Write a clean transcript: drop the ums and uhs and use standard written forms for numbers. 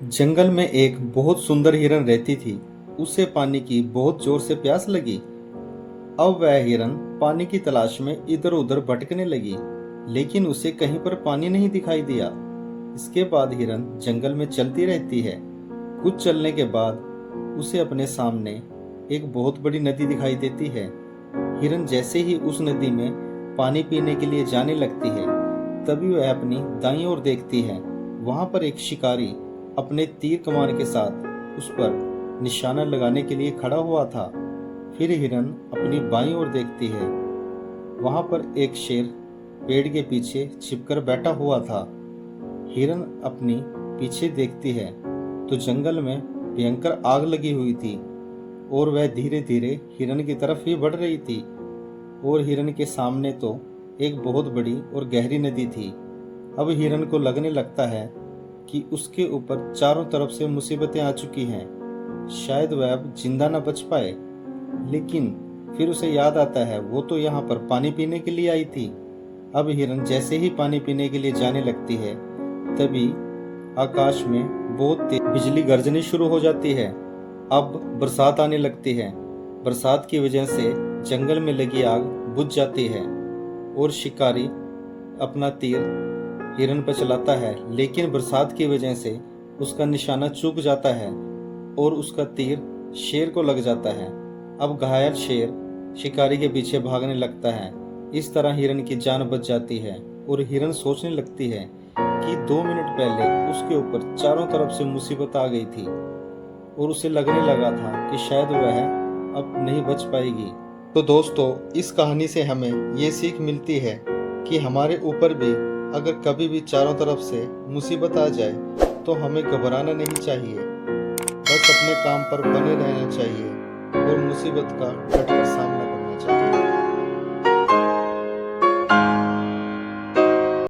जंगल में एक बहुत सुंदर हिरन रहती थी। उसे पानी की बहुत जोर से प्यास लगी। अब वह हिरन पानी की तलाश में इधर उधर भटकने लगी, लेकिन उसे कहीं पर पानी नहीं दिखाई दिया। इसके बाद हिरन जंगल में चलती रहती है। कुछ चलने के बाद उसे अपने सामने एक बहुत बड़ी नदी दिखाई देती है। हिरन जैसे ही उस नदी में पानी पीने के लिए जाने लगती है, तभी वह अपनी दाईं ओर देखती है। वहां पर एक शिकारी अपने तीर कमान के साथ उस पर निशाना लगाने के लिए खड़ा हुआ था। फिर हिरन अपनी बाईं ओर देखती है। वहां पर एक शेर पेड़ के पीछे छिपकर बैठा हुआ था। हिरन अपनी पीछे देखती है तो जंगल में भयंकर आग लगी हुई थी और वह धीरे धीरे हिरन की तरफ ही बढ़ रही थी। और हिरन के सामने तो एक बहुत बड़ी और गहरी नदी थी। अब हिरन को लगने लगता है कि उसके ऊपर चारों तरफ से मुसीबतें आ चुकी हैं। शायद वह अब जिंदा न बच पाए। लेकिन फिर उसे याद आता है वो तो यहाँ पर पानी पीने के लिए आई थी। अब हिरन जैसे ही पानी पीने के लिए जाने लगती है, तभी आकाश में बहुत तेज बिजली गरजनी शुरू हो जाती है। अब बरसात आने लगती है। बरसात की वजह से जंगल में लगी आग बुझ जाती है और शिकारी अपना तीर हिरन पर चलाता है, लेकिन बरसात की वजह से उसका निशाना चूक जाता है और उसका तीर शेर को लग जाता है। अब घायल शेर शिकारी के पीछे भागने लगता है। इस तरह हिरन की जान बच जाती है और हिरन सोचने लगती है कि 2 मिनट पहले उसके ऊपर चारों तरफ से मुसीबत आ गई थी और उसे लगने लगा था कि शायद वह अब नहीं बच पाएगी। तो दोस्तों, इस कहानी से हमें ये सीख मिलती है कि हमारे ऊपर भी अगर कभी भी चारों तरफ से मुसीबत आ जाए तो हमें घबराना नहीं चाहिए। बस अपने काम पर बने रहना चाहिए और मुसीबत का डट कर सामना